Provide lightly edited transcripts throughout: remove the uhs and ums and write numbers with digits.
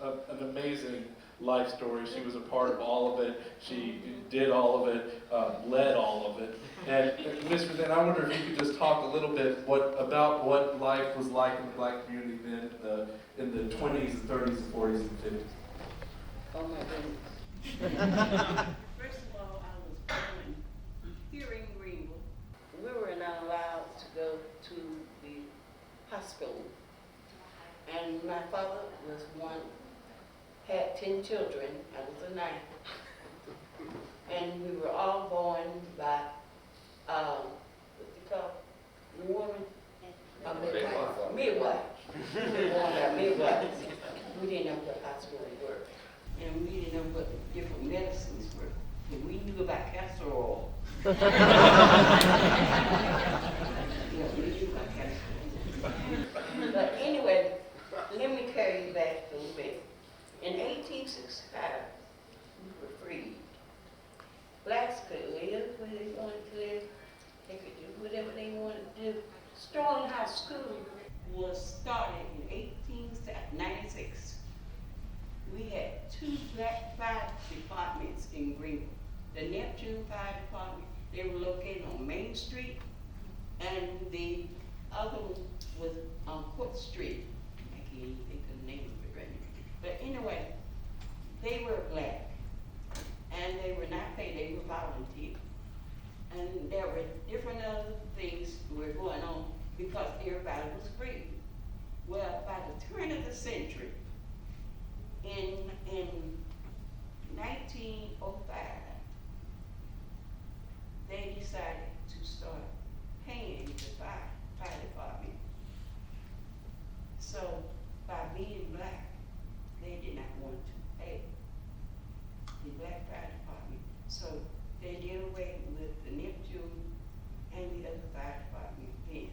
an amazing life story. She was a part of all of it. She did all of it, led all of it. And Ms. Ruth Ann, I wonder if you could just talk a little bit about what life was like in the Black community then in the 20s and 30s and 40s and 50s. Oh my goodness. First of all, I was born here in Greenville. We were not allowed to go to the hospital. And my father was had 10 children. I was the ninth. And we were all born by, what they call, woman? Midwife. We were born by midwives. We didn't know what hospital we were. And we didn't know what the different medicines were. But we knew about castor oil. Yeah, we knew about castor oil. But anyway, let me carry you back a little bit. In 1865, we were freed. Blacks could live where they wanted to live. They could do whatever they wanted to do. Strong High School was started in 1896. We had 2 black fire departments in Greenville. The Neptune Fire Department, they were located on Main Street, and the other one was on Court Street. I can't even think of the name of it right now. But anyway, they were black, and they were not paid, they were volunteer. And there were different other things were going on because everybody was free. Well, by the turn of the century, in 1905, they decided to start paying the fire department. So by being black, they did not want to pay the black fire department. So they did away with the Neptune and the other fire department then.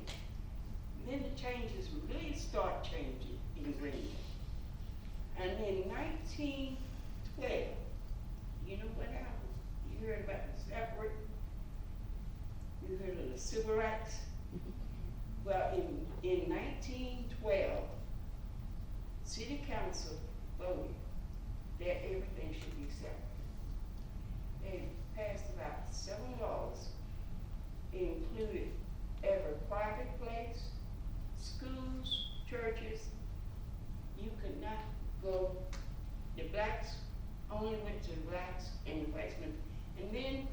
Then the changes really start changing in Greenville. And in 1912, you know what happened? You heard about the separate, you heard of the civil rights? Well, in 1912, City Council voted that everything should be separate. They passed about 7 laws. It included every private place, schools, churches. You could not go, the blacks only went to the blacks and the whites went. And then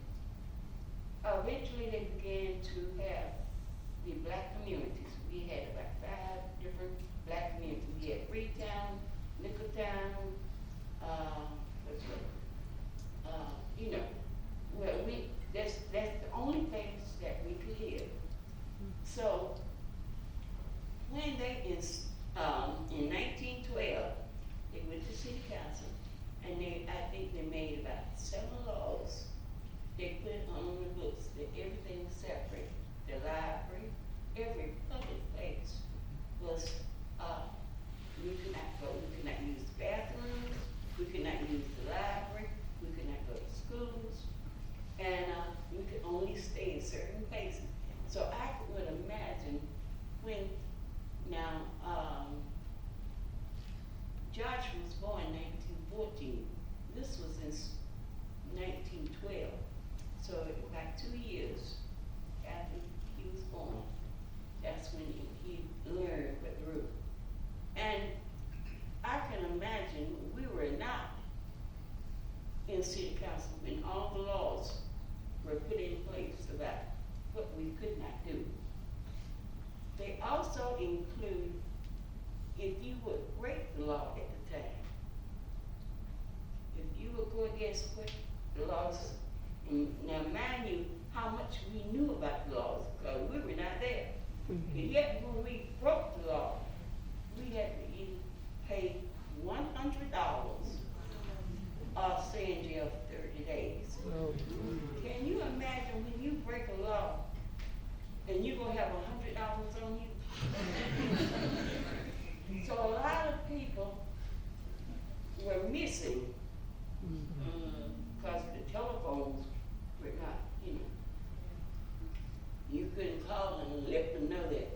eventually they began to have the black communities. We had about 5 different black communities. We had Freetown, Nickeltown, you know, well, that's the only place that we could live. So when they in 1912, they went to City Council, and I think they made about 7 laws. They put on the books that everything was separate. The library, every public place was, we could not go, we could not use the bathrooms, we could not use the library, we could not go to schools, and we could only stay in certain places. So I would imagine when, now, George was born in 1914. This was in 1912. So about 2 years after he was born, that's when he learned what Ruth. And I can imagine we were not in City Council when all the laws were put in place about what we could not do. They also include if you would break the law at the time, if you would go against what the laws, now mind you, how much we knew about the laws, because we were not there. Mm-hmm. And yet when we broke the law, we had to either pay $100 or stay in jail for 30 days. Oh. Can you imagine when you break a law and you're going to have $100 on you? So a lot of people were missing because the telephones were not, you know. You couldn't call them and let them know that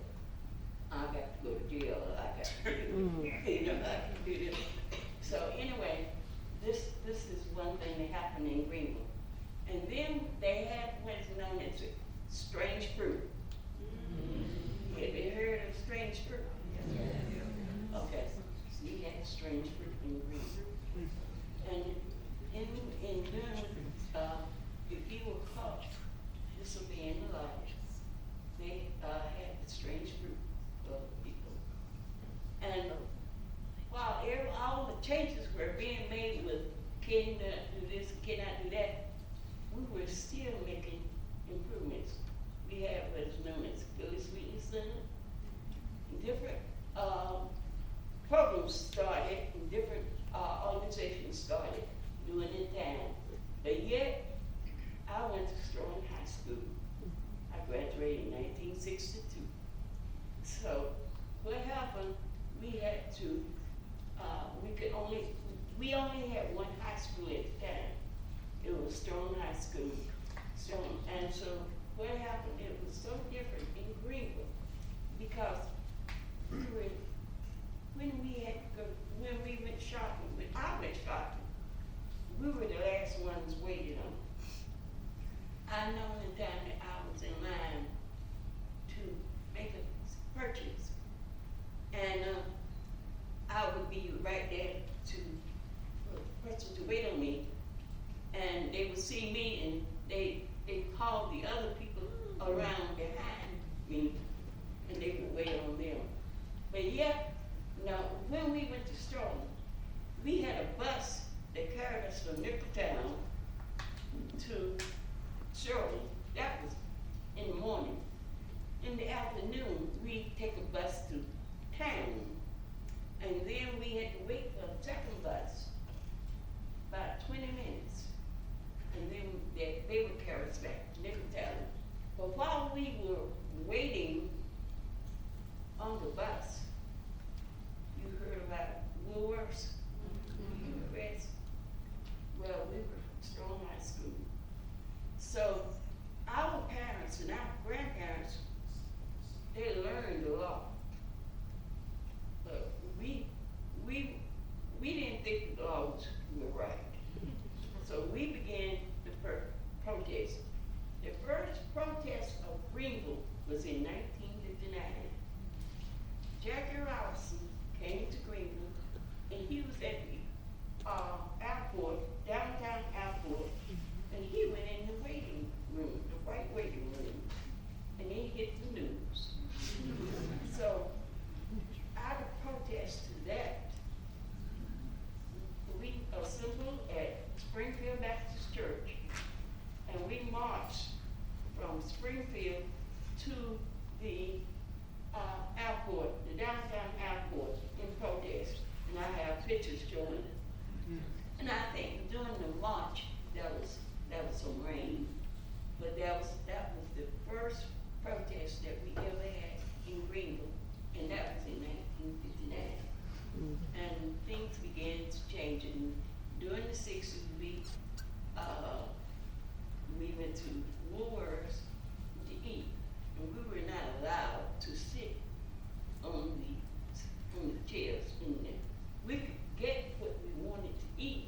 I got to go to jail, or I got to do this, you know, I can do this. So cannot do this, cannot do that, we were still making improvements. We had what is known as Philly Sweetness Center. Different programs started, and different organizations started doing it then. But yet, I went to Sterling High School. I graduated in 1962. So, what happened, we had to, we only had one high school at the time. It was Sterling High School. And so, what happened, it was so different in Greenville, because when we went shopping, when I went shopping, we were the last ones waiting on. I know the time that I was in line to make a purchase, and I would be right there for the person to wait on me, and they would see me, and they called the other people around behind me, and they would wait on them. But yet, now, when we went to Sterling, we had a bus that carried us from Nickeltown to Sterling. That was in the morning. In the afternoon, we take a bus to town. And then we had to wait for a second bus, about 20 minutes. And then they would carry us back to Nickeltown. But while we were waiting on the bus, you heard about Woolworths? Well, we were from Strong High School. So our parents and our grandparents, they learned a lot. But we didn't think the laws were right. So we began the protest. The first protest of Greenville was in 1959. Jackie Robinson came to Greenville, and he was at the airport, downtown airport, and he went in the waiting room, the white waiting room, and he hit the news. So, out of protest to that, we assembled at Springfield Baptist Church, and we marched from Springfield to the airport, the downtown airport, in protest, and I have pictures showing it. And I think during the march, there was some rain, but that was the first protest that we ever had in Greenville, and that was in 1959. And things began to change, and during the 60s, we went to Woolworths to eat, and we were not allowed to sit on the chairs in there. We could get what we wanted to eat,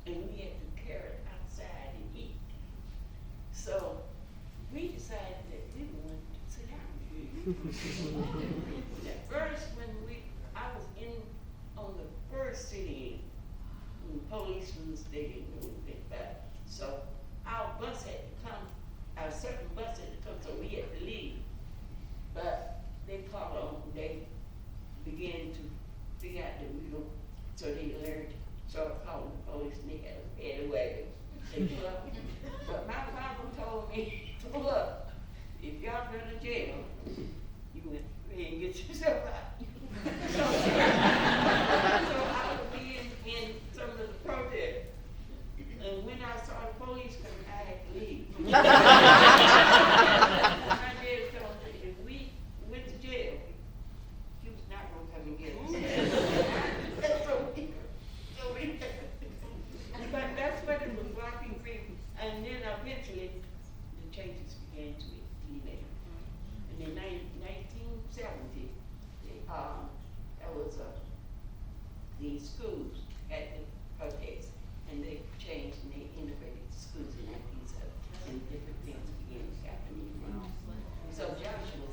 and we had to carry it outside and eat. So we decided that we wanted to sit down. At first, I was on the first sitting, when the policemen stayed a little bit back. So our bus had to come, our second bus had to come, so we had to leave. But they began to figure out that we go, so they learned to start calling the police, and they had a paddy wagon. They pull up. But my father told me, look, if y'all go to jail, you went ahead and get yourself out. So I would be in some of the protests. And when I saw the police coming, I had to leave. My dad told me if we went to jail, he was not going to come and get us. But that's what it was like in Greenville. And then eventually, the changes began to be made. And in 1970, there was the schools had the protest, and they changed and they integrated the schools in 1970, and different things began to happen in Greenville. So Joshua